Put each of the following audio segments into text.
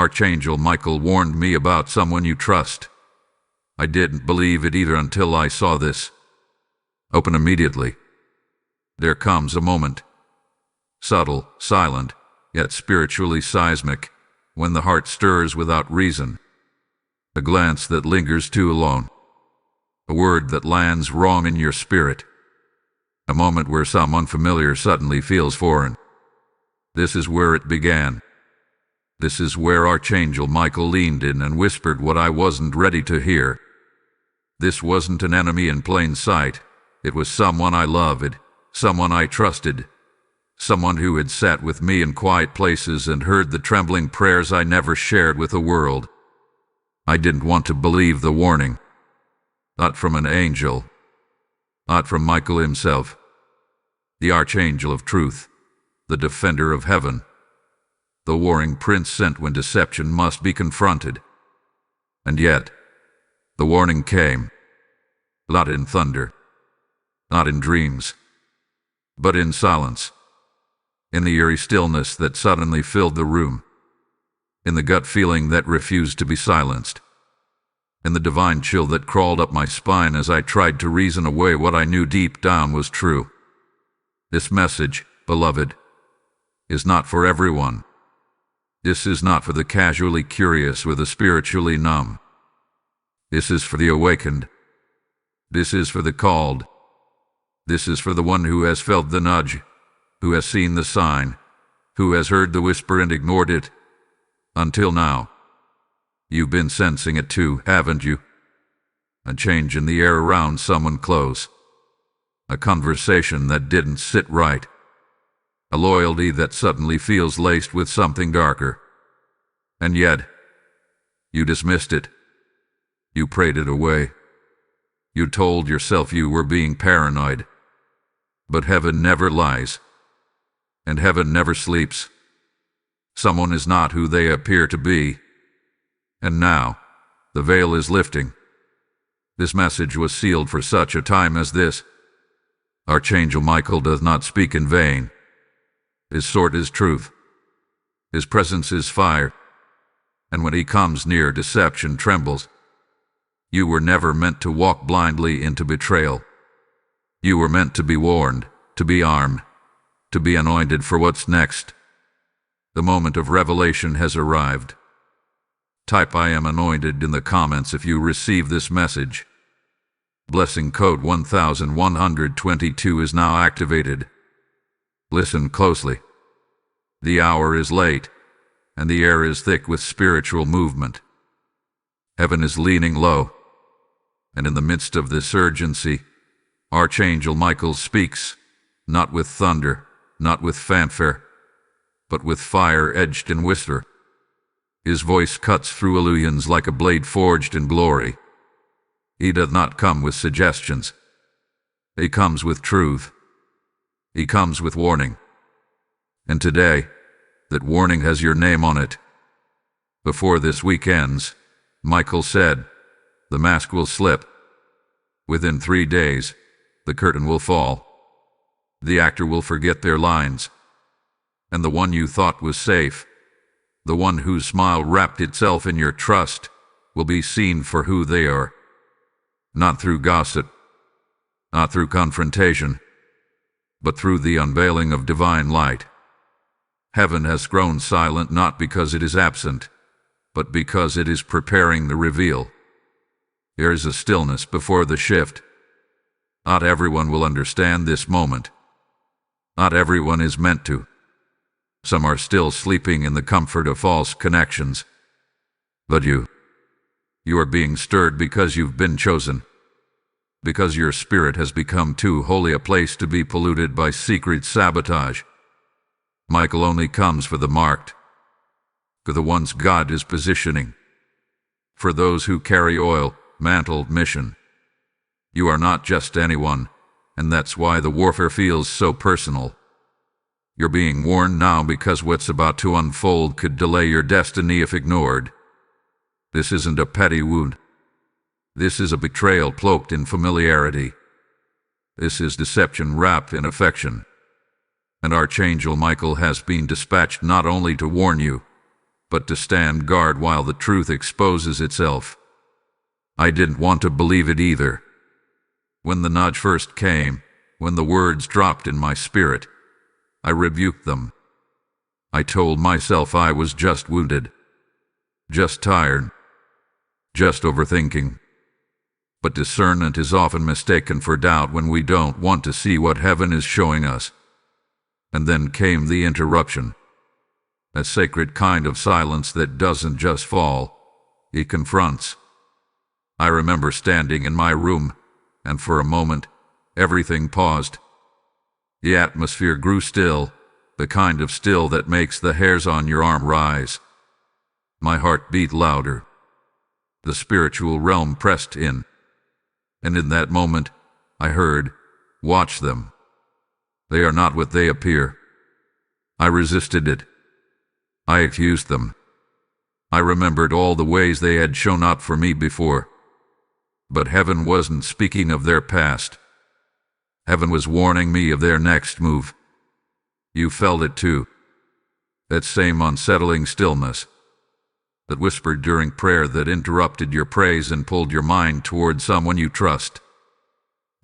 Archangel Michael warned me about someone you trust. I didn't believe it either until I saw this. Open immediately. There comes a moment, subtle, silent, yet spiritually seismic, when the heart stirs without reason. A glance that lingers too long. A word that lands wrong in your spirit. A moment where some unfamiliar suddenly feels foreign. This is where it began. This is where Archangel Michael leaned in and whispered what I wasn't ready to hear. This wasn't an enemy in plain sight. It was someone I loved, someone I trusted, someone who had sat with me in quiet places and heard the trembling prayers I never shared with the world. I didn't want to believe the warning. Not from an angel. Not from Michael himself. The Archangel of Truth. The Defender of Heaven. The warring prince sent when deception must be confronted. And yet, the warning came. Not in thunder. Not in dreams. But in silence. In the eerie stillness that suddenly filled the room. In the gut feeling that refused to be silenced. In the divine chill that crawled up my spine as I tried to reason away what I knew deep down was true. This message, beloved, is not for everyone. This is not for the casually curious or the spiritually numb. This is for the awakened. This is for the called. This is for the one who has felt the nudge, who has seen the sign, who has heard the whisper and ignored it. Until now. You've been sensing it too, haven't you? A change in the air around someone close. A conversation that didn't sit right. A loyalty that suddenly feels laced with something darker. And yet, you dismissed it. You prayed it away. You told yourself you were being paranoid. But heaven never lies. And heaven never sleeps. Someone is not who they appear to be. And now, the veil is lifting. This message was sealed for such a time as this. Archangel Michael does not speak in vain. His sword is truth. His presence is fire. And when he comes near, deception trembles. You were never meant to walk blindly into betrayal. You were meant to be warned, to be armed, to be anointed for what's next. The moment of revelation has arrived. Type "I am anointed" in the comments if you receive this message. Blessing code 1122 is now activated. Listen closely. The hour is late, and the air is thick with spiritual movement. Heaven is leaning low, and in the midst of this urgency, Archangel Michael speaks, not with thunder, not with fanfare, but with fire edged in whisper. His voice cuts through illusions like a blade forged in glory. He does not come with suggestions. He comes with truth. He comes with warning. And today, that warning has your name on it. Before this week ends, Michael said, the mask will slip. Within 3 days, the curtain will fall. The actor will forget their lines. And the one you thought was safe, the one whose smile wrapped itself in your trust, will be seen for who they are. Not through gossip, not through confrontation, but through the unveiling of divine light. Heaven has grown silent not because it is absent, but because it is preparing the reveal. There is a stillness before the shift. Not everyone will understand this moment. Not everyone is meant to. Some are still sleeping in the comfort of false connections. But you are being stirred because you've been chosen. Because your spirit has become too holy a place to be polluted by secret sabotage. Michael only comes for the marked. For the ones God is positioning. For those who carry oil, mantled mission. You are not just anyone, and that's why the warfare feels so personal. You're being warned now because what's about to unfold could delay your destiny if ignored. This isn't a petty wound. This is a betrayal cloaked in familiarity. This is deception wrapped in affection. And Archangel Michael has been dispatched not only to warn you, but to stand guard while the truth exposes itself. I didn't want to believe it either. When the nudge first came, when the words dropped in my spirit, I rebuked them. I told myself I was just wounded, just tired, just overthinking. But discernment is often mistaken for doubt when we don't want to see what heaven is showing us. And then came the interruption. A sacred kind of silence that doesn't just fall, it confronts. I remember standing in my room, and for a moment, everything paused. The atmosphere grew still, the kind of still that makes the hairs on your arm rise. My heart beat louder. The spiritual realm pressed in. And in that moment, I heard, "Watch them. They are not what they appear." I resisted it. I accused them. I remembered all the ways they had shown up for me before. But heaven wasn't speaking of their past. Heaven was warning me of their next move. You felt it too. That same unsettling stillness. That whispered during prayer that interrupted your praise and pulled your mind toward someone you trust.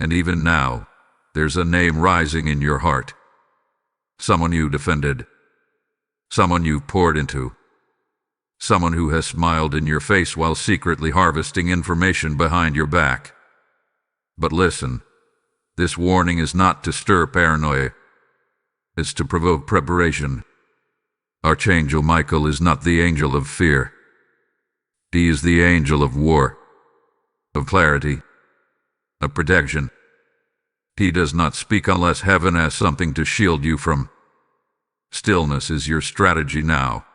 And even now, there's a name rising in your heart. Someone you defended. Someone you poured into. Someone who has smiled in your face while secretly harvesting information behind your back. But listen, this warning is not to stir paranoia. It's to provoke preparation. Archangel Michael is not the angel of fear. He is the angel of war, of clarity, of protection. He does not speak unless heaven has something to shield you from. Stillness is your strategy now.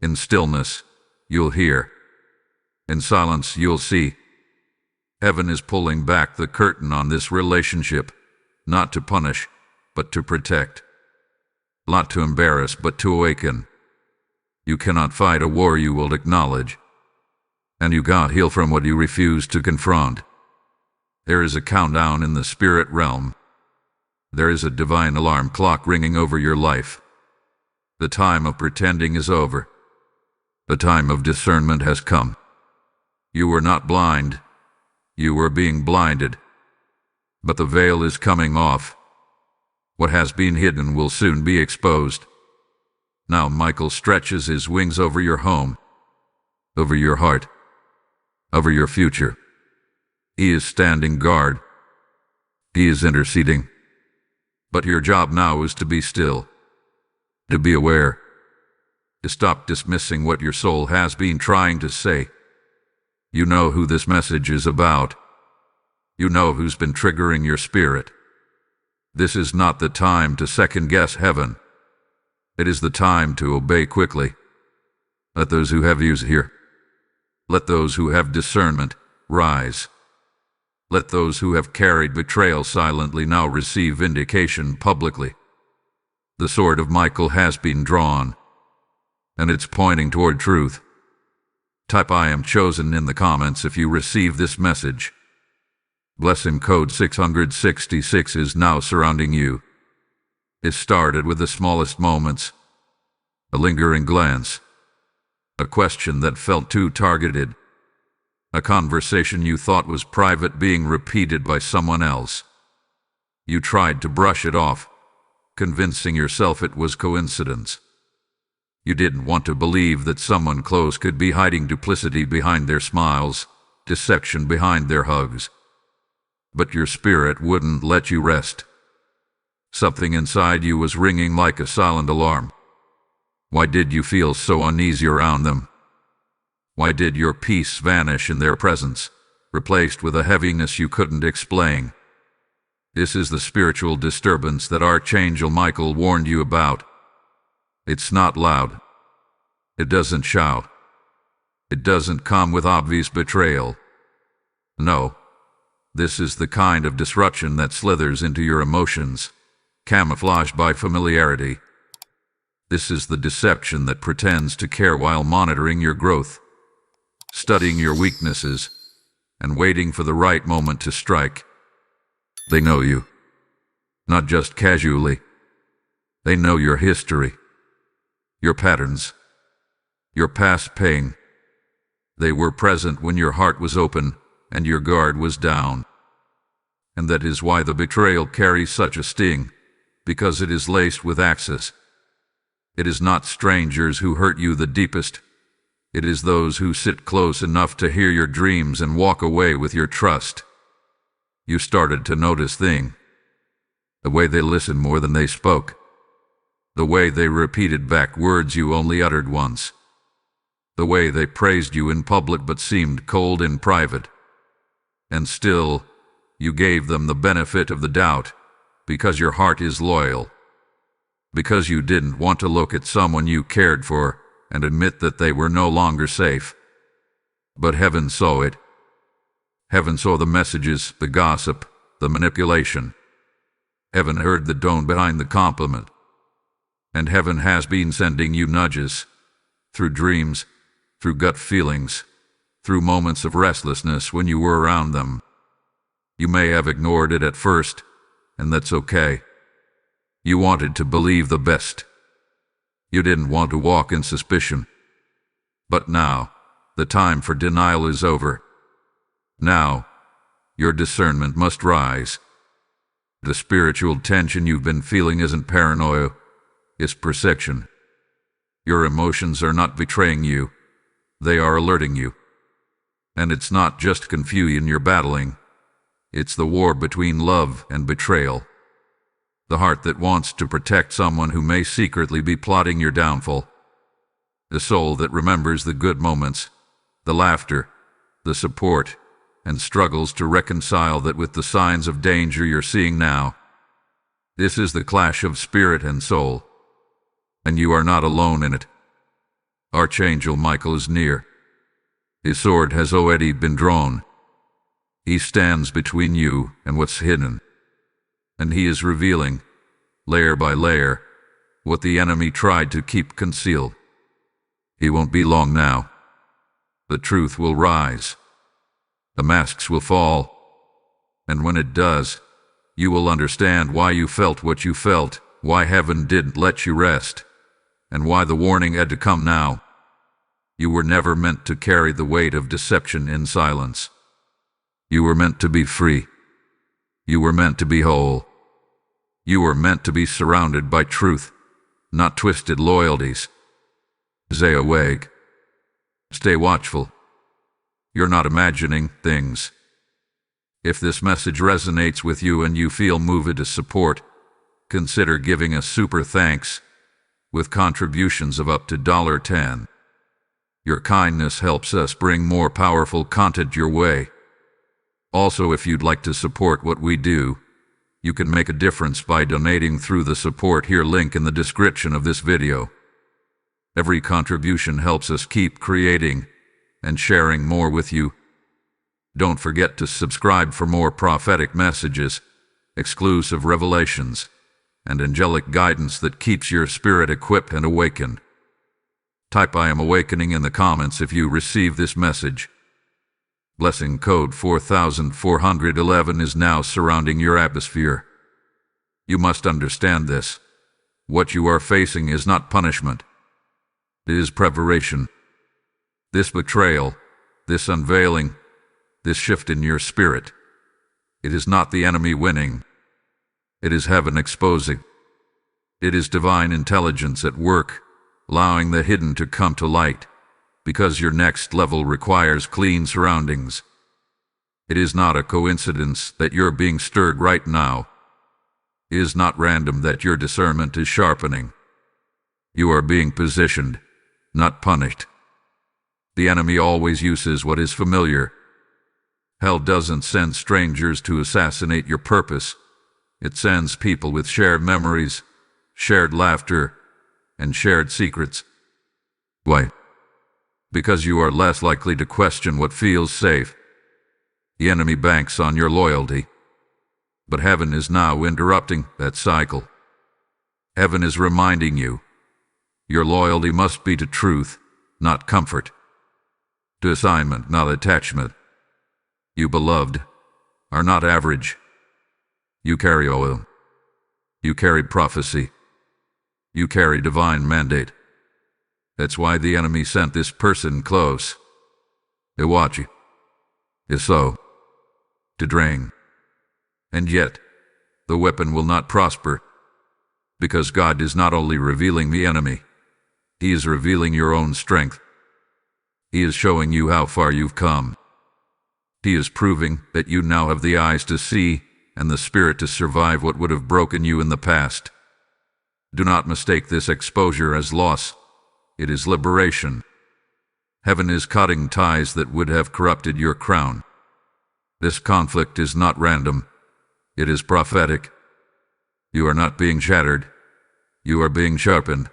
In stillness, you'll hear. In silence, you'll see. Heaven is pulling back the curtain on this relationship, not to punish, but to protect. Not to embarrass, but to awaken. You cannot fight a war you will acknowledge. And you can't heal from what you refuse to confront. There is a countdown in the spirit realm. There is a divine alarm clock ringing over your life. The time of pretending is over. The time of discernment has come. You were not blind. You were being blinded. But the veil is coming off. What has been hidden will soon be exposed. Now Michael stretches his wings over your home, over your heart, over your future. He is standing guard. He is interceding. But your job now is to be still, to be aware, to stop dismissing what your soul has been trying to say. You know who this message is about. You know who's been triggering your spirit. This is not the time to second-guess heaven. It is the time to obey quickly. Let those who have ears hear. Let those who have discernment rise. Let those who have carried betrayal silently now receive vindication publicly. The sword of Michael has been drawn, and it's pointing toward truth. Type "I am chosen" in the comments if you receive this message. Blessing code 666 is now surrounding you. It started with the smallest moments, a lingering glance, a question that felt too targeted, a conversation you thought was private being repeated by someone else. You tried to brush it off, convincing yourself it was coincidence. You didn't want to believe that someone close could be hiding duplicity behind their smiles, deception behind their hugs. But your spirit wouldn't let you rest. Something inside you was ringing like a silent alarm. Why did you feel so uneasy around them? Why did your peace vanish in their presence, replaced with a heaviness you couldn't explain? This is the spiritual disturbance that Archangel Michael warned you about. It's not loud. It doesn't shout. It doesn't come with obvious betrayal. No, this is the kind of disruption that slithers into your emotions, camouflaged by familiarity. This is the deception that pretends to care while monitoring your growth, studying your weaknesses, and waiting for the right moment to strike. They know you, not just casually. They know your history, your patterns, your past pain. They were present when your heart was open and your guard was down. And that is why the betrayal carries such a sting, because it is laced with access. It is not strangers who hurt you the deepest. It is those who sit close enough to hear your dreams and walk away with your trust. You started to notice things. The way they listened more than they spoke. The way they repeated back words you only uttered once. The way they praised you in public but seemed cold in private. And still, you gave them the benefit of the doubt, because your heart is loyal. Because you didn't want to look at someone you cared for and admit that they were no longer safe. But heaven saw it. Heaven saw the messages, the gossip, the manipulation. Heaven heard the tone behind the compliment. And heaven has been sending you nudges, through dreams, through gut feelings, through moments of restlessness when you were around them. You may have ignored it at first, and that's okay. You wanted to believe the best. You didn't want to walk in suspicion. But now, the time for denial is over. Now, your discernment must rise. The spiritual tension you've been feeling isn't paranoia, it's perception. Your emotions are not betraying you, they are alerting you. And it's not just confusion you're battling, it's the war between love and betrayal. The heart that wants to protect someone who may secretly be plotting your downfall. The soul that remembers the good moments, the laughter, the support, and struggles to reconcile that with the signs of danger you're seeing now. This is the clash of spirit and soul, and you are not alone in it. Archangel Michael is near. His sword has already been drawn. He stands between you and what's hidden. And he is revealing, layer by layer, what the enemy tried to keep concealed. He won't be long now. The truth will rise. The masks will fall. And when it does, you will understand why you felt what you felt, why heaven didn't let you rest, and why the warning had to come now. You were never meant to carry the weight of deception in silence. You were meant to be free. You were meant to be whole. You were meant to be surrounded by truth, not twisted loyalties. Stay awake. Stay watchful. You're not imagining things. If this message resonates with you and you feel moved to support, consider giving us super thanks with contributions of up to $10. Your kindness helps us bring more powerful content your way. Also, if you'd like to support what we do, you can make a difference by donating through the support here link in the description of this video. Every contribution helps us keep creating and sharing more with you. Don't forget to subscribe for more prophetic messages, exclusive revelations, and angelic guidance that keeps your spirit equipped and awakened. Type "I am awakening" in the comments if you receive this message. Blessing code 4411 is now surrounding your atmosphere. You must understand this. What you are facing is not punishment. It is preparation. This betrayal, this unveiling, this shift in your spirit. It is not the enemy winning. It is heaven exposing. It is divine intelligence at work, allowing the hidden to come to light, because your next level requires clean surroundings. It is not a coincidence that you're being stirred right now. It is not random that your discernment is sharpening. You are being positioned, not punished. The enemy always uses what is familiar. Hell doesn't send strangers to assassinate your purpose. It sends people with shared memories, shared laughter, and shared secrets. Why? Because you are less likely to question what feels safe. The enemy banks on your loyalty. But heaven is now interrupting that cycle. Heaven is reminding you, your loyalty must be to truth, not comfort. To assignment, not attachment. You, beloved, are not average. You carry oil. You carry prophecy. You carry divine mandate. That's why the enemy sent this person close. To watch you. Is so. To drain. And yet, the weapon will not prosper, because God is not only revealing the enemy, He is revealing your own strength. He is showing you how far you've come. He is proving that you now have the eyes to see and the spirit to survive what would have broken you in the past. Do not mistake this exposure as loss. It is liberation. Heaven is cutting ties that would have corrupted your crown. This conflict is not random. It is prophetic. You are not being shattered. You are being sharpened.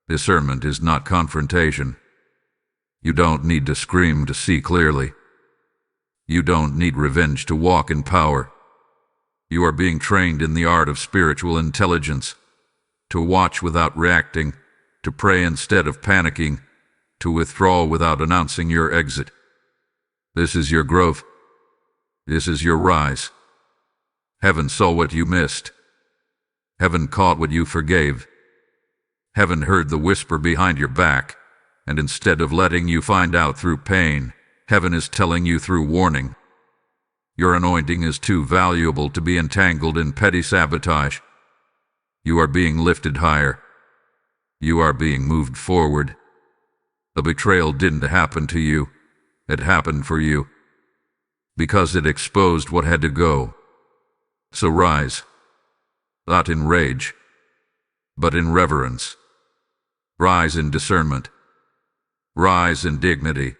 Discernment is not confrontation. You don't need to scream to see clearly. You don't need revenge to walk in power. You are being trained in the art of spiritual intelligence, to watch without reacting, to pray instead of panicking, to withdraw without announcing your exit. This is your growth. This is your rise. Heaven saw what you missed. Heaven caught what you forgave. Heaven heard the whisper behind your back, and instead of letting you find out through pain, Heaven is telling you through warning. Your anointing is too valuable to be entangled in petty sabotage. You are being lifted higher. You are being moved forward. The betrayal didn't happen to you. It happened for you, because it exposed what had to go. So rise, not in rage, but in reverence. Rise in discernment. Rise in dignity.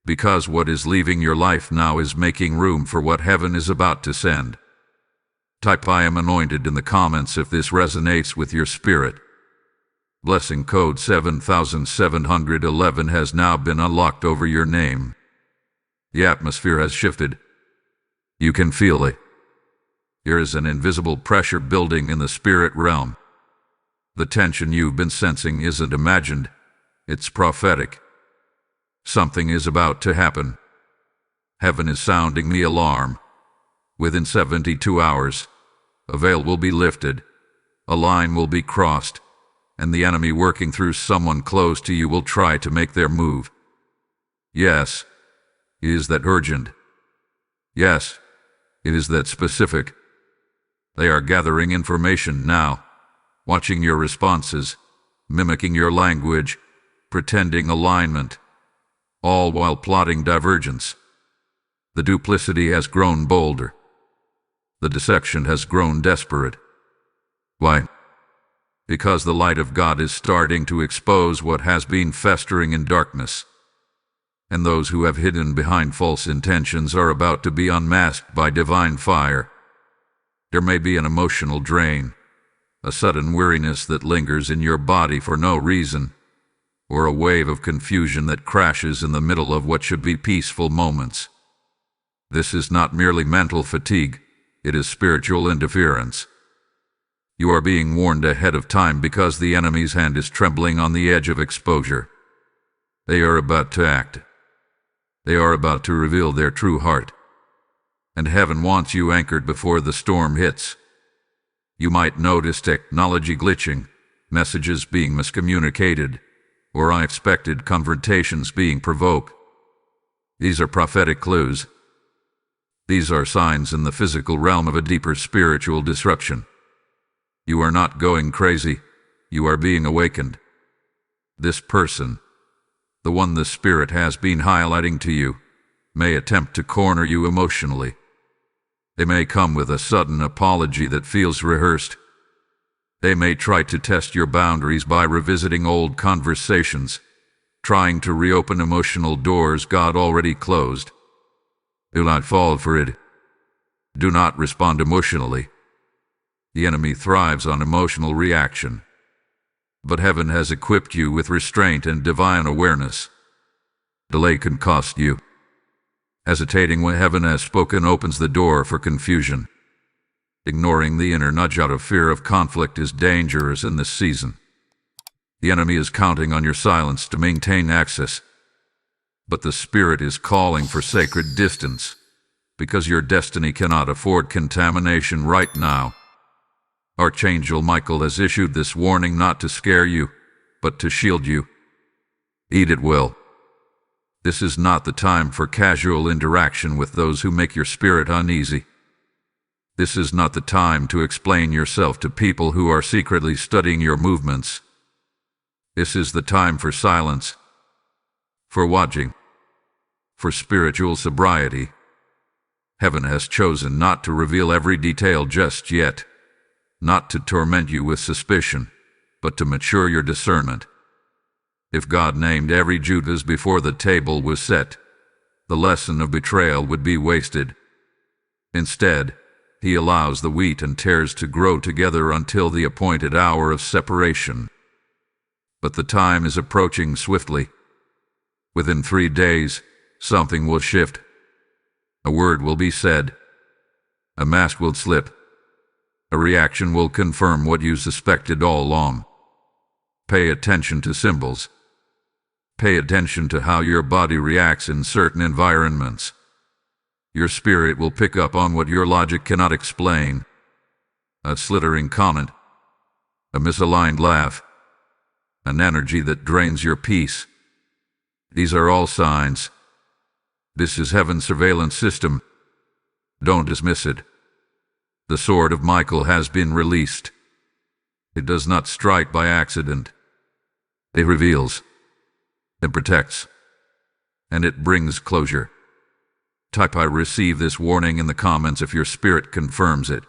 Because what is leaving your life now is making room for what heaven is about to send. Type "I am anointed" in the comments if this resonates with your spirit. Blessing code 7711 has now been unlocked over your name. The atmosphere has shifted. You can feel it. There is an invisible pressure building in the spirit realm. The tension you've been sensing isn't imagined. It's prophetic. Something is about to happen. Heaven is sounding the alarm. Within 72 hours, a veil will be lifted, a line will be crossed, and the enemy working through someone close to you will try to make their move. Yes, it is that urgent. Yes, it is that specific. They are gathering information now, watching your responses, mimicking your language, pretending alignment, all while plotting divergence. The duplicity has grown bolder. The deception has grown desperate. Why? Because the light of God is starting to expose what has been festering in darkness. And those who have hidden behind false intentions are about to be unmasked by divine fire. There may be an emotional drain, a sudden weariness that lingers in your body for no reason, or a wave of confusion that crashes in the middle of what should be peaceful moments. This is not merely mental fatigue, it is spiritual interference. You are being warned ahead of time because the enemy's hand is trembling on the edge of exposure. They are about to act. They are about to reveal their true heart. And heaven wants you anchored before the storm hits. You might notice technology glitching, messages being miscommunicated, or unexpected confrontations being provoked. These are prophetic clues. These are signs in the physical realm of a deeper spiritual disruption. You are not going crazy. You are being awakened. This person, the one the Spirit has been highlighting to you, may attempt to corner you emotionally. They may come with a sudden apology that feels rehearsed. They may try to test your boundaries by revisiting old conversations, trying to reopen emotional doors God already closed. Do not fall for it. Do not respond emotionally. The enemy thrives on emotional reaction. But heaven has equipped you with restraint and divine awareness. Delay can cost you. Hesitating when heaven has spoken opens the door for confusion. Ignoring the inner nudge out of fear of conflict is dangerous in this season. The enemy is counting on your silence to maintain access. But the Spirit is calling for sacred distance, because your destiny cannot afford contamination right now. Archangel Michael has issued this warning not to scare you, but to shield you. Eat it well. This is not the time for casual interaction with those who make your spirit uneasy. This is not the time to explain yourself to people who are secretly studying your movements. This is the time for silence, for watching, for spiritual sobriety. Heaven has chosen not to reveal every detail just yet, not to torment you with suspicion, but to mature your discernment. If God named every Judas before the table was set, the lesson of betrayal would be wasted. Instead, He allows the wheat and tares to grow together until the appointed hour of separation. But the time is approaching swiftly. Within 3 days, something will shift. A word will be said. A mask will slip. A reaction will confirm what you suspected all along. Pay attention to symbols. Pay attention to how your body reacts in certain environments. Your spirit will pick up on what your logic cannot explain. A slithering comment, a misaligned laugh, an energy that drains your peace. These are all signs. This is Heaven's surveillance system. Don't dismiss it. The sword of Michael has been released. It does not strike by accident. It reveals. It protects. And it brings closure. Type "I receive this warning" in the comments if your spirit confirms it.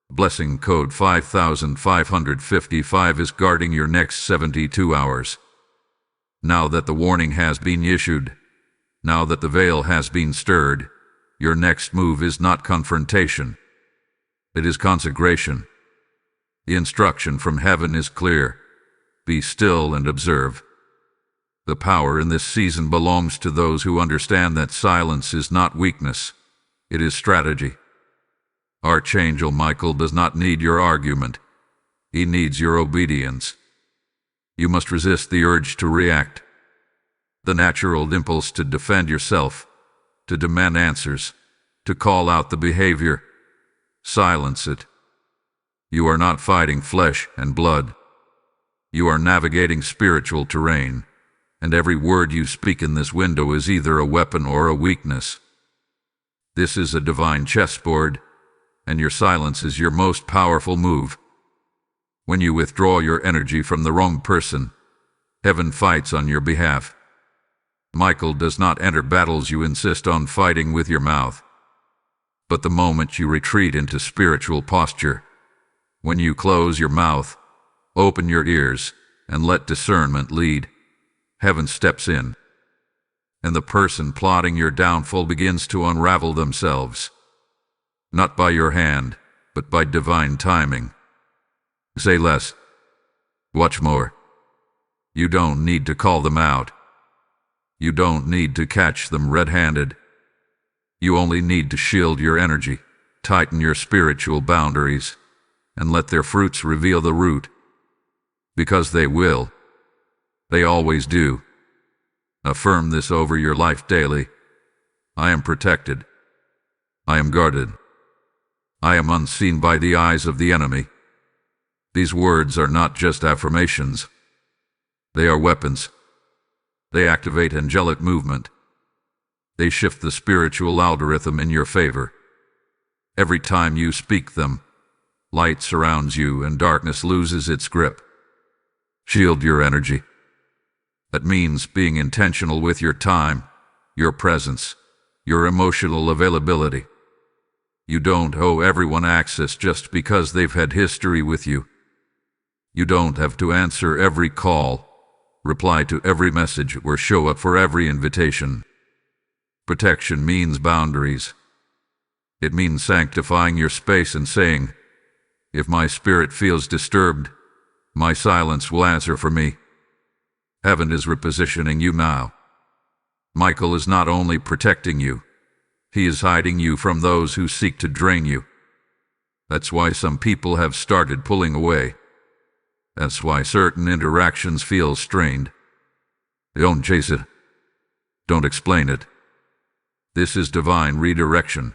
Blessing code 5555 is guarding your next 72 hours. Now that the warning has been issued, now that the veil has been stirred, your next move is not confrontation. It is consecration. The instruction from heaven is clear. Be still and observe. The power in this season belongs to those who understand that silence is not weakness. It is strategy. Archangel Michael does not need your argument. He needs your obedience. You must resist the urge to react, the natural impulse to defend yourself, to demand answers, to call out the behavior. Silence it. You are not fighting flesh and blood. You are navigating spiritual terrain, and every word you speak in this window is either a weapon or a weakness. This is a divine chessboard, and your silence is your most powerful move. When you withdraw your energy from the wrong person, heaven fights on your behalf. Michael does not enter battles you insist on fighting with your mouth. But the moment you retreat into spiritual posture, when you close your mouth, open your ears, and let discernment lead, heaven steps in, and the person plotting your downfall begins to unravel themselves. Not by your hand, but by divine timing. Say less. Watch more. You don't need to call them out. You don't need to catch them red-handed. You only need to shield your energy, tighten your spiritual boundaries, and let their fruits reveal the root. Because they will. They always do. Affirm this over your life daily. I am protected. I am guarded. I am unseen by the eyes of the enemy. These words are not just affirmations. They are weapons. They activate angelic movement. They shift the spiritual algorithm in your favor. Every time you speak them, light surrounds you and darkness loses its grip. Shield your energy. That means being intentional with your time, your presence, your emotional availability. You don't owe everyone access just because they've had history with you. You don't have to answer every call, reply to every message, or show up for every invitation. Protection means boundaries. It means sanctifying your space and saying, if my spirit feels disturbed, my silence will answer for me. Heaven is repositioning you now. Michael is not only protecting you, he is hiding you from those who seek to drain you. That's why some people have started pulling away. That's why certain interactions feel strained. Don't chase it. Don't explain it. This is divine redirection.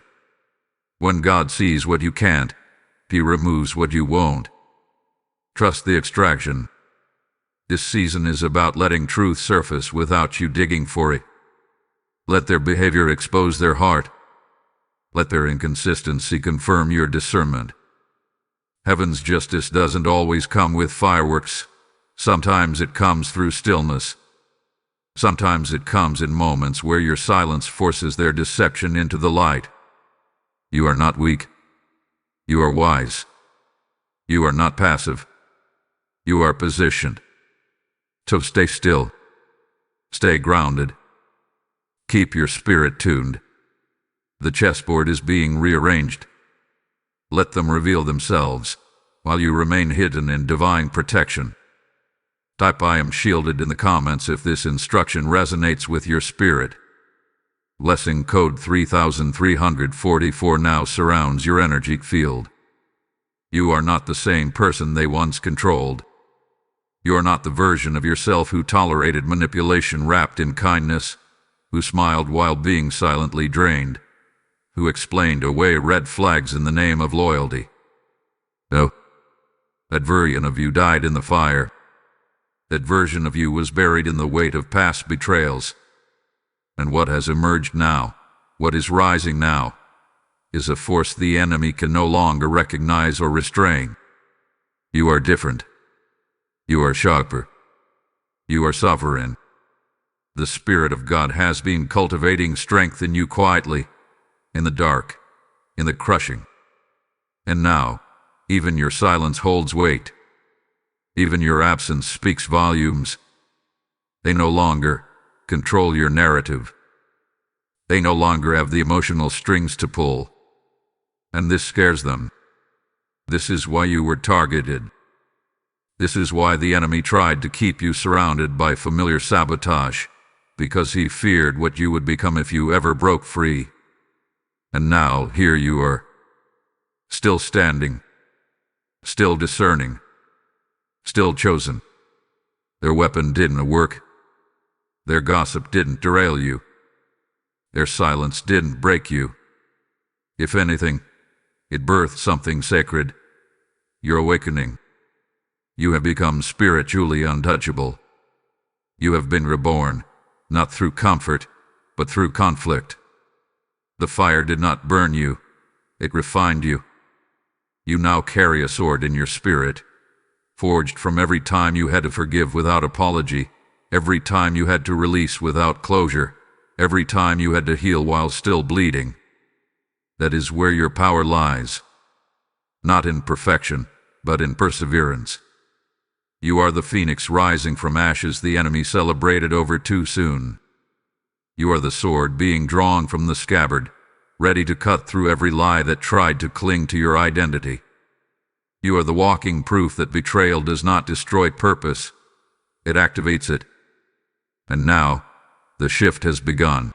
When God sees what you can't, He removes what you won't. Trust the extraction. This season is about letting truth surface without you digging for it. Let their behavior expose their heart. Let their inconsistency confirm your discernment. Heaven's justice doesn't always come with fireworks. Sometimes it comes through stillness. Sometimes it comes in moments where your silence forces their deception into the light. You are not weak. You are wise. You are not passive. You are positioned. So stay still. Stay grounded. Keep your spirit tuned. The chessboard is being rearranged. Let them reveal themselves, while you remain hidden in divine protection. Type "I am shielded" in the comments if this instruction resonates with your spirit. Blessing code 3344 now surrounds your energetic field. You are not the same person they once controlled. You are not the version of yourself who tolerated manipulation wrapped in kindness, who smiled while being silently drained, who explained away red flags in the name of loyalty. No. That version of you died in the fire. That version of you was buried in the weight of past betrayals. And what has emerged now, what is rising now, is a force the enemy can no longer recognize or restrain. You are different. You are sharper. You are sovereign. The Spirit of God has been cultivating strength in you quietly, in the dark, in the crushing. And now, even your silence holds weight. Even your absence speaks volumes. They no longer control your narrative. They no longer have the emotional strings to pull. And this scares them. This is why you were targeted. This is why the enemy tried to keep you surrounded by familiar sabotage, because he feared what you would become if you ever broke free. And now, here you are, still standing, still discerning, still chosen. Their weapon didn't work. Their gossip didn't derail you. Their silence didn't break you. If anything, it birthed something sacred. Your awakening. You have become spiritually untouchable. You have been reborn, not through comfort, but through conflict. The fire did not burn you. It refined you. You now carry a sword in your spirit, forged from every time you had to forgive without apology, every time you had to release without closure, every time you had to heal while still bleeding. That is where your power lies. Not in perfection, but in perseverance. You are the phoenix rising from ashes the enemy celebrated over too soon. You are the sword being drawn from the scabbard, ready to cut through every lie that tried to cling to your identity. You are the walking proof that betrayal does not destroy purpose, it activates it. And now, the shift has begun.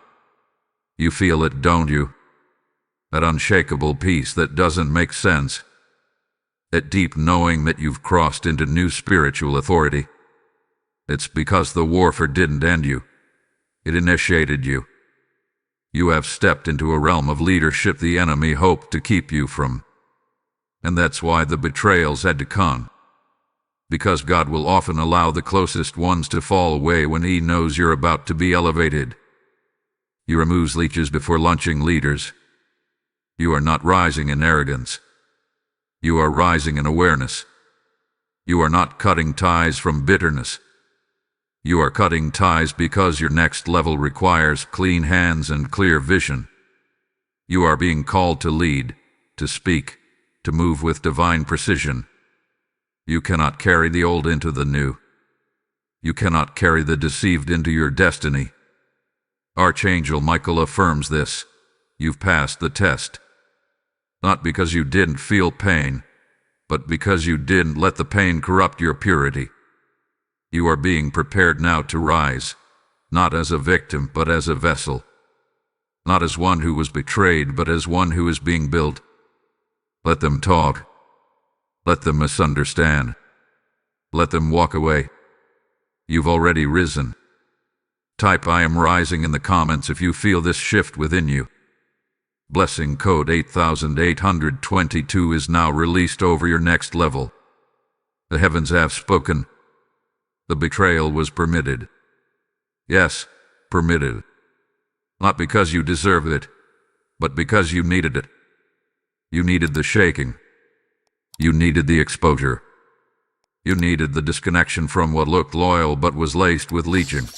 You feel it, don't you? That unshakable peace that doesn't make sense. That deep knowing that you've crossed into new spiritual authority. It's because the warfare didn't end you. It initiated you. You have stepped into a realm of leadership the enemy hoped to keep you from. And that's why the betrayals had to come. Because God will often allow the closest ones to fall away when He knows you're about to be elevated. He removes leeches before launching leaders. You are not rising in arrogance. You are rising in awareness. You are not cutting ties from bitterness. You are cutting ties because your next level requires clean hands and clear vision. You are being called to lead, to speak, to move with divine precision. You cannot carry the old into the new. You cannot carry the deceived into your destiny. Archangel Michael affirms this. You've passed the test. Not because you didn't feel pain, but because you didn't let the pain corrupt your purity. You are being prepared now to rise, not as a victim, but as a vessel. Not as one who was betrayed, but as one who is being built. Let them talk. Let them misunderstand. Let them walk away. You've already risen. Type "I am rising" in the comments if you feel this shift within you. Blessing code 8822 is now released over your next level. The heavens have spoken. The betrayal was permitted. Yes, permitted. Not because you deserved it, but because you needed it. You needed the shaking. You needed the exposure. You needed the disconnection from what looked loyal but was laced with leeching.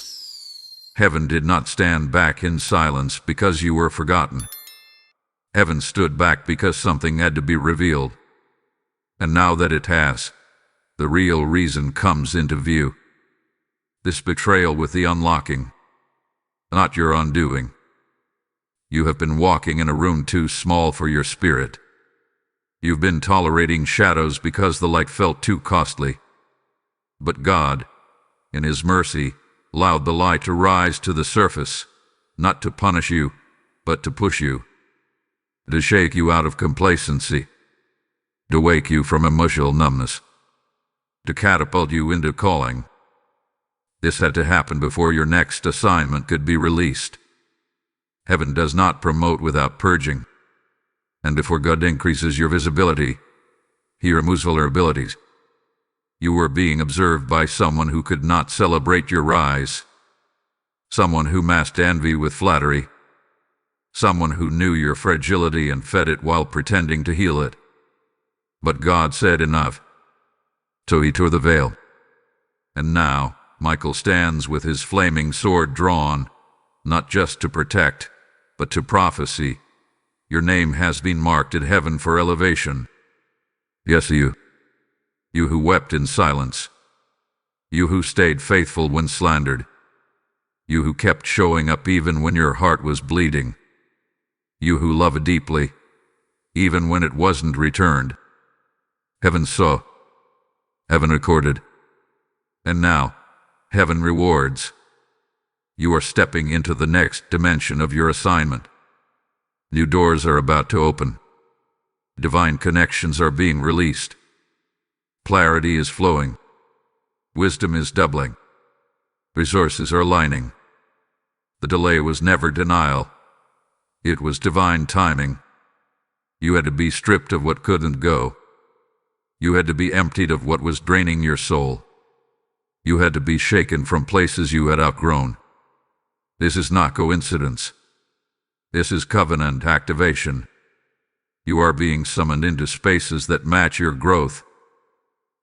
Heaven did not stand back in silence because you were forgotten. Heaven stood back because something had to be revealed. And now that it has, the real reason comes into view. This betrayal with the unlocking, not your undoing. You have been walking in a room too small for your spirit. You've been tolerating shadows because the light felt too costly. But God, in His mercy, allowed the light to rise to the surface, not to punish you, but to push you, to shake you out of complacency, to wake you from emotional numbness, to catapult you into calling. This had to happen before your next assignment could be released. Heaven does not promote without purging. And before God increases your visibility, He removes vulnerabilities. You were being observed by someone who could not celebrate your rise, someone who masked envy with flattery, someone who knew your fragility and fed it while pretending to heal it. But God said enough, so He tore the veil. And now Michael stands with his flaming sword drawn, not just to protect, but to prophesy. Your name has been marked in heaven for elevation. Yes, you who wept in silence, you who stayed faithful when slandered, you who kept showing up even when your heart was bleeding, you who loved deeply, even when it wasn't returned. Heaven saw, heaven recorded, and now heaven rewards. You are stepping into the next dimension of your assignment. New doors are about to open. Divine connections are being released. Clarity is flowing. Wisdom is doubling. Resources are aligning. The delay was never denial. It was divine timing. You had to be stripped of what couldn't go. You had to be emptied of what was draining your soul. You had to be shaken from places you had outgrown. This is not coincidence. This is covenant activation. You are being summoned into spaces that match your growth.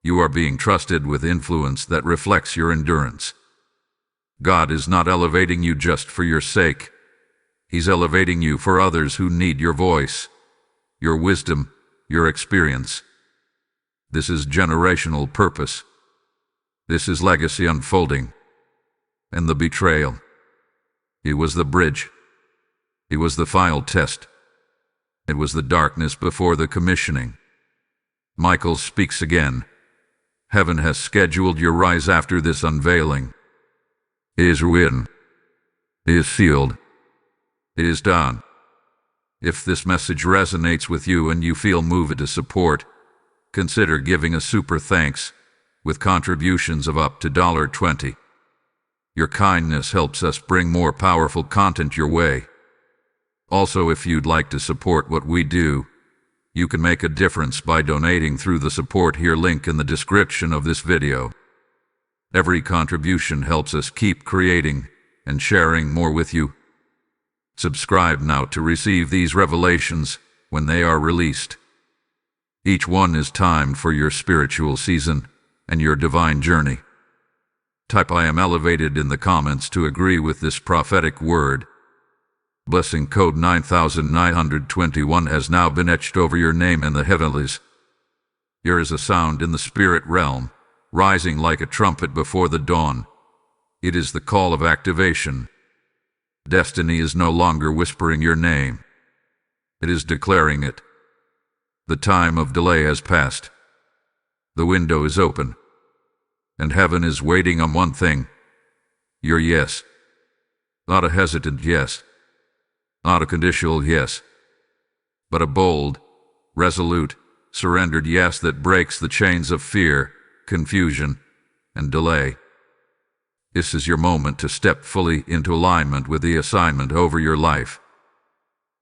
You are being trusted with influence that reflects your endurance. God is not elevating you just for your sake. He's elevating you for others who need your voice, your wisdom, your experience. This is generational purpose. This is legacy unfolding. And the betrayal, it was the bridge. It was the final test. It was the darkness before the commissioning. Michael speaks again. Heaven has scheduled your rise after this unveiling. It is written. It is sealed. It is done. If this message resonates with you and you feel moved to support, consider giving a super thanks with contributions of up to $20. Your kindness helps us bring more powerful content your way. Also, if you'd like to support what we do, you can make a difference by donating through the support here link in the description of this video. Every contribution helps us keep creating and sharing more with you. Subscribe now to receive these revelations when they are released. Each one is timed for your spiritual season and your divine journey. Type I am elevated in the comments to agree with this prophetic word. Blessing code 9921 has now been etched over your name in the heavenlies. Here is a sound in the spirit realm, rising like a trumpet before the dawn. It is the call of activation. Destiny is no longer whispering your name. It is declaring it. The time of delay has passed. The window is open. And heaven is waiting on one thing. Your yes. Not a hesitant yes. Not a conditional yes. But a bold, resolute, surrendered yes that breaks the chains of fear, confusion, and delay. This is your moment to step fully into alignment with the assignment over your life.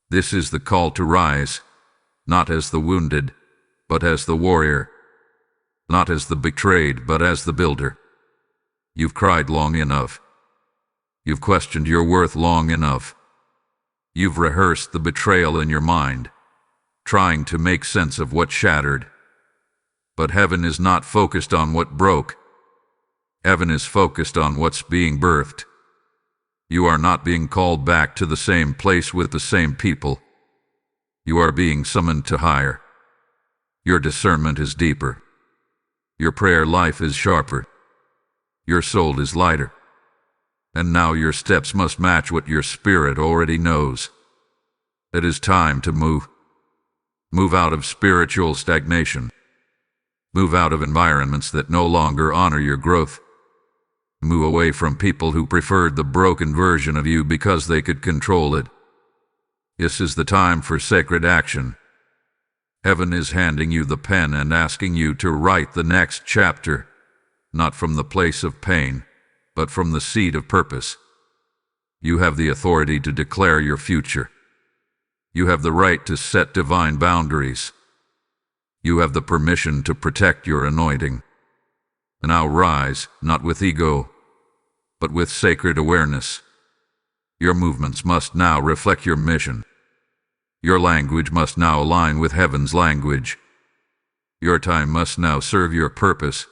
This is the call to rise, not as the wounded, but as the warrior. Not as the betrayed, but as the builder. You've cried long enough. You've questioned your worth long enough. You've rehearsed the betrayal in your mind, trying to make sense of what shattered. But heaven is not focused on what broke. Heaven is focused on what's being birthed. You are not being called back to the same place with the same people. You are being summoned to higher. Your discernment is deeper. Your prayer life is sharper. Your soul is lighter. And now your steps must match what your spirit already knows. It is time to move. Move out of spiritual stagnation. Move out of environments that no longer honor your growth. Move away from people who preferred the broken version of you because they could control it. This is the time for sacred action. Heaven is handing you the pen and asking you to write the next chapter, not from the place of pain, but from the seat of purpose. You have the authority to declare your future. You have the right to set divine boundaries. You have the permission to protect your anointing. Now rise, not with ego, but with sacred awareness. Your movements must now reflect your mission. Your language must now align with heaven's language. Your time must now serve your purpose.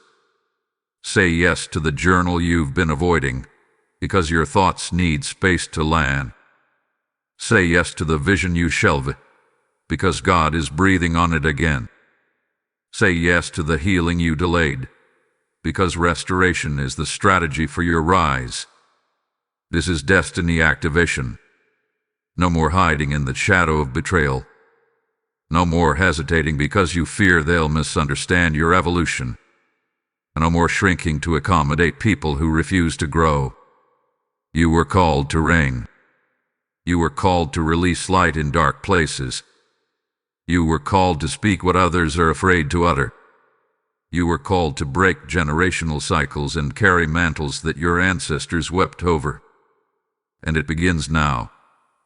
Say yes to the journal you've been avoiding, because your thoughts need space to land. Say yes to the vision you shelved, because God is breathing on it again. Say yes to the healing you delayed, because restoration is the strategy for your rise. This is destiny activation. No more hiding in the shadow of betrayal. No more hesitating because you fear they'll misunderstand your evolution. No more shrinking to accommodate people who refuse to grow. You were called to reign. You were called to release light in dark places. You were called to speak what others are afraid to utter. You were called to break generational cycles and carry mantles that your ancestors wept over. And it begins now,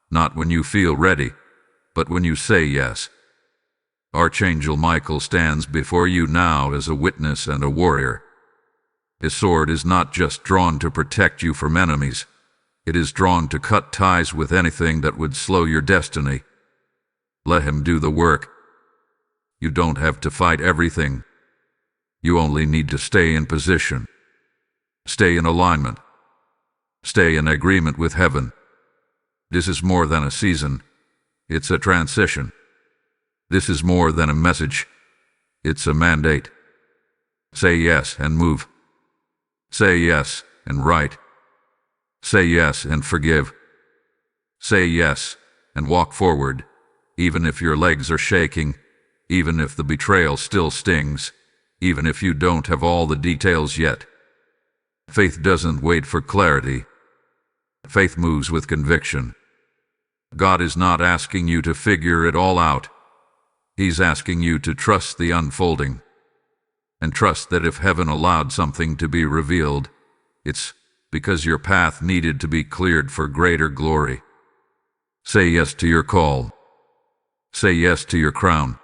not when you feel ready, but when you say yes. Archangel Michael stands before you now as a witness and a warrior. His sword is not just drawn to protect you from enemies. It is drawn to cut ties with anything that would slow your destiny. Let him do the work. You don't have to fight everything. You only need to stay in position. Stay in alignment. Stay in agreement with heaven. This is more than a season. It's a transition. This is more than a message. It's a mandate. Say yes and move. Say yes and write. Say yes and forgive. Say yes and walk forward, even if your legs are shaking, even if the betrayal still stings, even if you don't have all the details yet. Faith doesn't wait for clarity. Faith moves with conviction. God is not asking you to figure it all out. He's asking you to trust the unfolding, and trust that if heaven allowed something to be revealed, it's because your path needed to be cleared for greater glory. Say yes to your call. Say yes to your crown.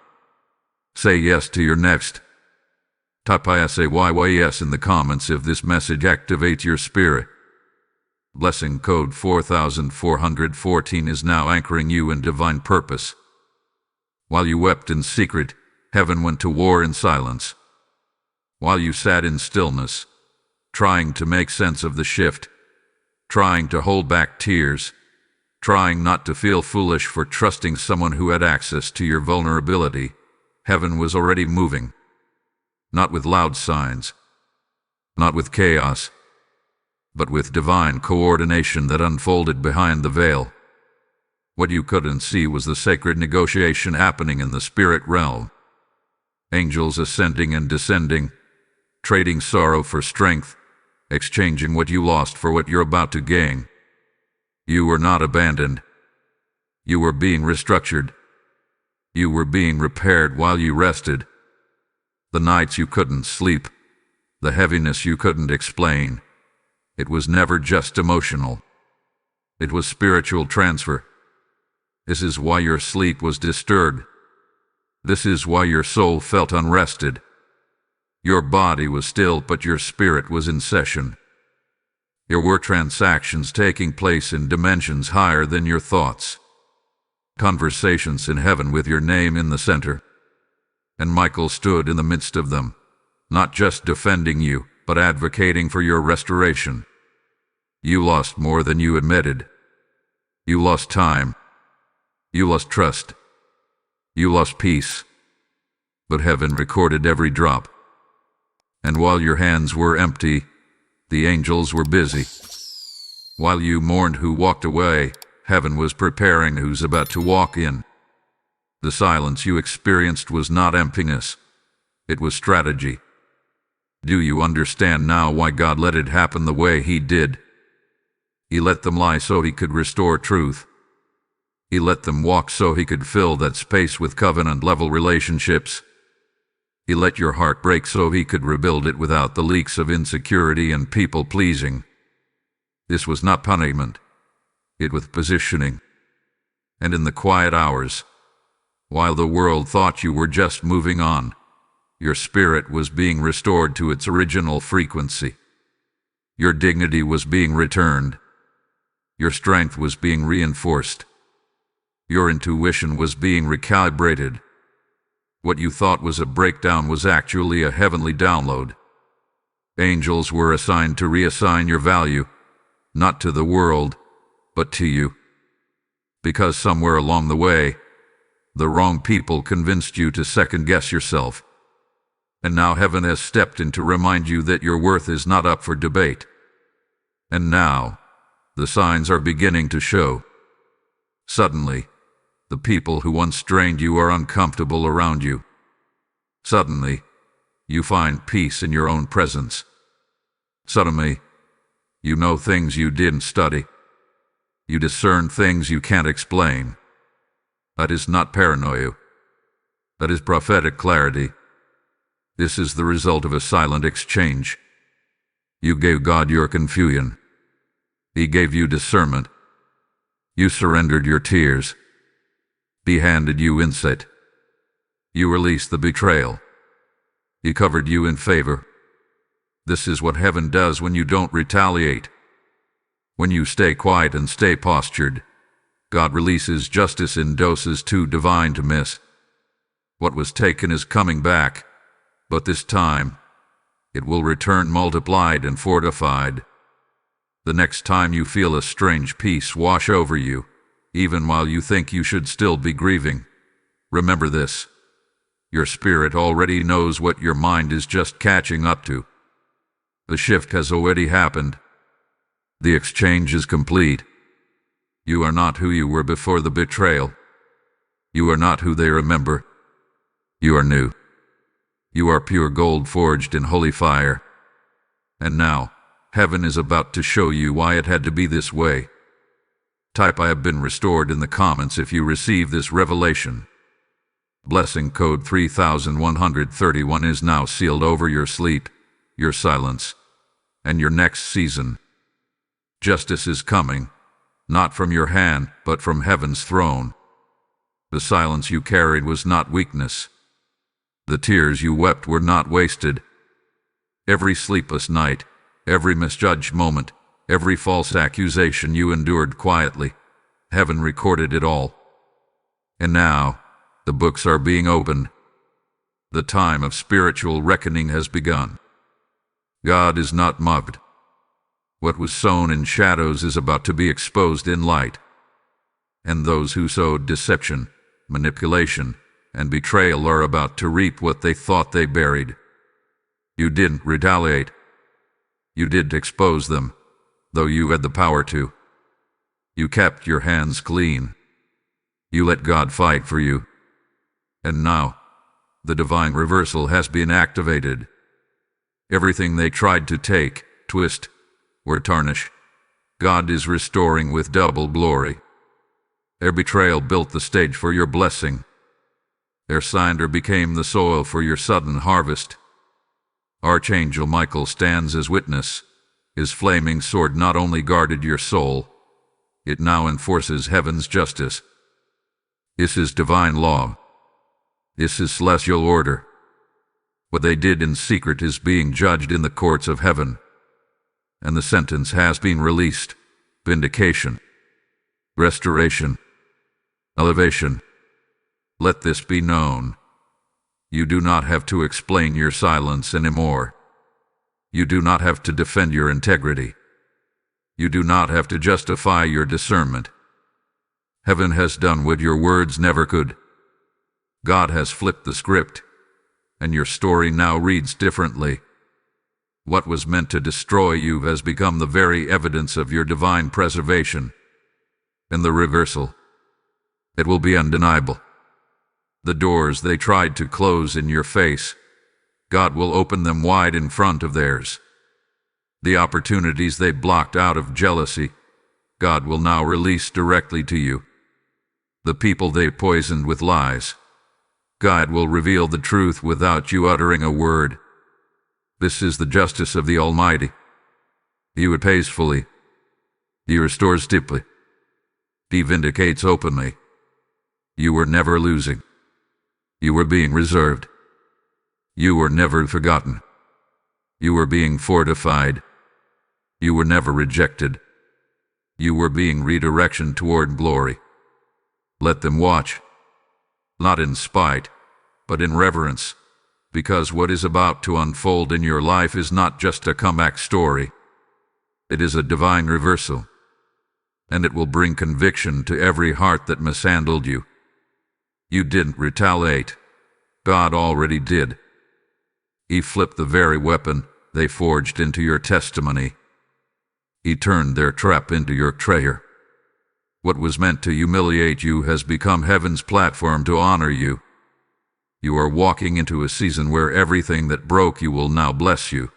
Say yes to your next. Type ISAYYS in the comments if this message activates your spirit. Blessing code 4414 is now anchoring you in divine purpose. While you wept in secret, heaven went to war in silence. While you sat in stillness, trying to make sense of the shift, trying to hold back tears, trying not to feel foolish for trusting someone who had access to your vulnerability, heaven was already moving. Not with loud signs, not with chaos, but with divine coordination that unfolded behind the veil. What you couldn't see was the sacred negotiation happening in the spirit realm. Angels ascending and descending, trading sorrow for strength, exchanging what you lost for what you're about to gain. You were not abandoned. You were being restructured. You were being repaired while you rested. The nights you couldn't sleep, the heaviness you couldn't explain. It was never just emotional. It was spiritual transfer. This is why your sleep was disturbed. This is why your soul felt unrested. Your body was still, but your spirit was in session. There were transactions taking place in dimensions higher than your thoughts. Conversations in heaven with your name in the center. And Michael stood in the midst of them, not just defending you, but advocating for your restoration. You lost more than you admitted. You lost time. You lost trust. You lost peace. But heaven recorded every drop. And while your hands were empty, the angels were busy. While you mourned who walked away, heaven was preparing who's about to walk in. The silence you experienced was not emptiness. It was strategy. Do you understand now why God let it happen the way He did? He let them lie so He could restore truth. He let them walk so He could fill that space with covenant-level relationships. He let your heart break so He could rebuild it without the leaks of insecurity and people-pleasing. This was not punishment. It was positioning. And in the quiet hours, while the world thought you were just moving on, your spirit was being restored to its original frequency. Your dignity was being returned. Your strength was being reinforced. Your intuition was being recalibrated. What you thought was a breakdown was actually a heavenly download. Angels were assigned to reassign your value, not to the world, but to you. Because somewhere along the way, the wrong people convinced you to second-guess yourself. And now heaven has stepped in to remind you that your worth is not up for debate. And now, the signs are beginning to show. Suddenly, the people who once drained you are uncomfortable around you. Suddenly, you find peace in your own presence. Suddenly, you know things you didn't study. You discern things you can't explain. That is not paranoia. That is prophetic clarity. This is the result of a silent exchange. You gave God your confusion. He gave you discernment. You surrendered your tears. He handed you insight. You released the betrayal. He covered you in favor. This is what heaven does when you don't retaliate. When you stay quiet and stay postured, God releases justice in doses too divine to miss. What was taken is coming back, but this time, it will return multiplied and fortified. The next time you feel a strange peace wash over you, even while you think you should still be grieving, remember this. Your spirit already knows what your mind is just catching up to. The shift has already happened. The exchange is complete. You are not who you were before the betrayal. You are not who they remember. You are new. You are pure gold forged in holy fire. And now, heaven is about to show you why it had to be this way. Type "I have been restored" in the comments if you receive this revelation. Blessing code 3131 is now sealed over your sleep, your silence, and your next season. Justice is coming, not from your hand, but from heaven's throne. The silence you carried was not weakness. The tears you wept were not wasted. Every sleepless night, every misjudged moment, every false accusation you endured quietly, heaven recorded it all. And now, the books are being opened. The time of spiritual reckoning has begun. God is not mocked. What was sown in shadows is about to be exposed in light. And those who sowed deception, manipulation, and betrayal are about to reap what they thought they buried. You didn't retaliate. You did expose them, though you had the power to. You kept your hands clean. You let God fight for you. And now, the divine reversal has been activated. Everything they tried to take, twist, or tarnish, God is restoring with double glory. Their betrayal built the stage for your blessing. Their slander became the soil for your sudden harvest. Archangel Michael stands as witness. His flaming sword not only guarded your soul, it now enforces heaven's justice. This is divine law. This is celestial order. What they did in secret is being judged in the courts of heaven. and the sentence has been released. Vindication, restoration, elevation. Let this be known. You do not have to explain your silence anymore. You do not have to defend your integrity. You do not have to justify your discernment. Heaven has done what your words never could. God has flipped the script, and your story now reads differently. What was meant to destroy you has become the very evidence of your divine preservation. In the reversal, it will be undeniable. The doors they tried to close in your face, God will open them wide in front of theirs. The opportunities they blocked out of jealousy, God will now release directly to you. The people they poisoned with lies, God will reveal the truth without you uttering a word. This is the justice of the Almighty. He repays fully. He restores deeply. He vindicates openly. You were never losing. You were being reserved. You were never forgotten. You were being fortified. You were never rejected. You were being redirected toward glory. Let them watch, not in spite, but in reverence, because what is about to unfold in your life is not just a comeback story. It is a divine reversal, and it will bring conviction to every heart that mishandled you. You didn't retaliate. God already did. He flipped the very weapon they forged into your testimony. He turned their trap into your treasure. What was meant to humiliate you has become heaven's platform to honor you. You are walking into a season where everything that broke you will now bless you.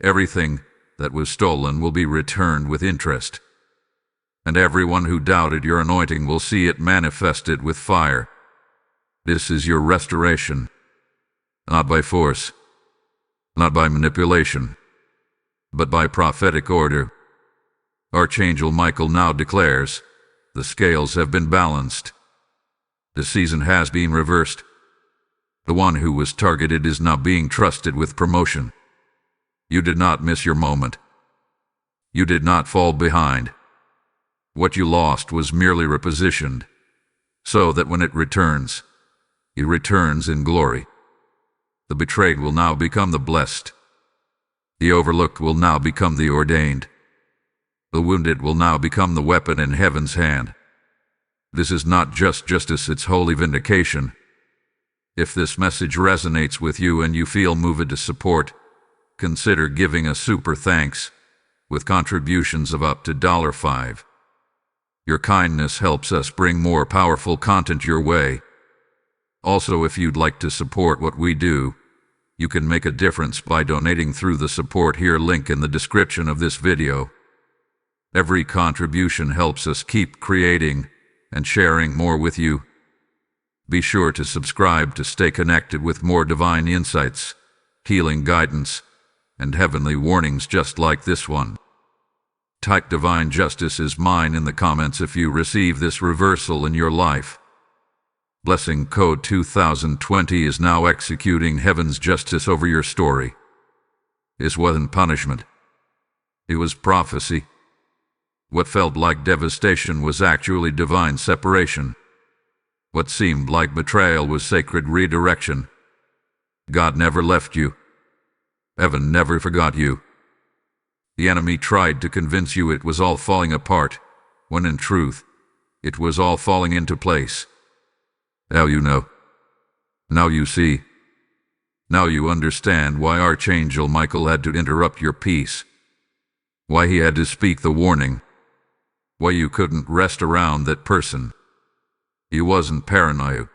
Everything that was stolen will be returned with interest. And everyone who doubted your anointing will see it manifested with fire. This is your restoration, not by force, not by manipulation, but by prophetic order. Archangel Michael now declares, the scales have been balanced. The season has been reversed. The one who was targeted is now being trusted with promotion. You did not miss your moment. You did not fall behind. What you lost was merely repositioned, so that when it returns in glory. The betrayed will now become the blessed. The overlooked will now become the ordained. The wounded will now become the weapon in heaven's hand. This is not just justice, it's holy vindication. If this message resonates with you and you feel moved to support, consider giving a super thanks with contributions of up to $5. Your kindness helps us bring more powerful content your way. Also, if you'd like to support what we do, you can make a difference by donating through the support here link in the description of this video. Every contribution helps us keep creating and sharing more with you. Be sure to subscribe to stay connected with more divine insights, healing guidance, and heavenly warnings just like this one. Type divine justice is mine in the comments if you receive this reversal in your life. Blessing Code 2020 is now executing heaven's justice over your story. It wasn't punishment. It was prophecy. What felt like devastation was actually divine separation. What seemed like betrayal was sacred redirection. God never left you. Heaven never forgot you. The enemy tried to convince you it was all falling apart, when in truth, it was all falling into place. Now you know. Now you see. Now you understand why Archangel Michael had to interrupt your peace. Why he had to speak the warning. Why you couldn't rest around that person. It wasn't paranoia.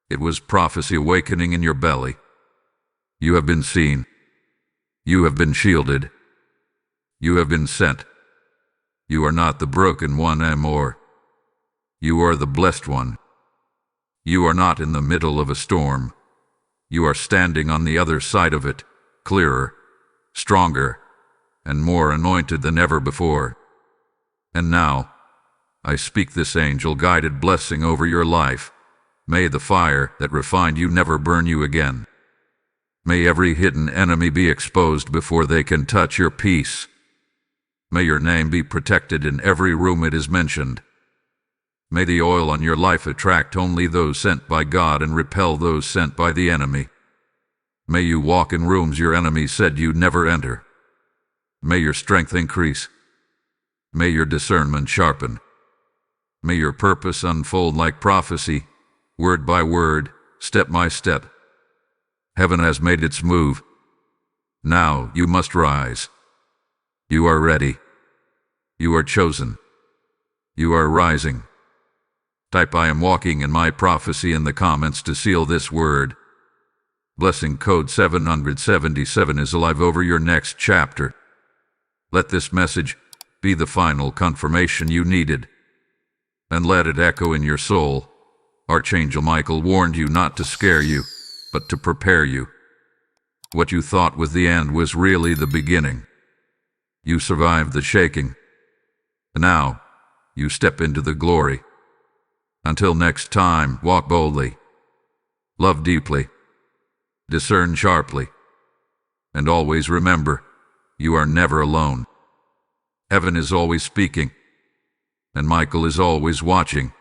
It was prophecy awakening in your belly. You have been seen. You have been shielded. You have been sent. You are not the broken one anymore. You are the blessed one. You are not in the middle of a storm. You are standing on the other side of it, clearer, stronger, and more anointed than ever before. And now, I speak this angel-guided blessing over your life. May the fire that refined you never burn you again. May every hidden enemy be exposed before they can touch your peace. May your name be protected in every room it is mentioned. May the oil on your life attract only those sent by God and repel those sent by the enemy. May you walk in rooms your enemies said you'd never enter. May your strength increase. May your discernment sharpen. May your purpose unfold like prophecy, word by word, step by step. Heaven has made its move. Now you must rise. You are ready. You are chosen. You are rising. Type "I am walking in my prophecy" in the comments to seal this word. Blessing code 777 is alive over your next chapter. Let this message be the final confirmation you needed, and let it echo in your soul. Archangel Michael warned you not to scare you, but to prepare you. What you thought was the end was really the beginning. You survived the shaking. Now, you step into the glory. Until next time, walk boldly, love deeply, discern sharply, and always remember, you are never alone. Heaven is always speaking, and Michael is always watching.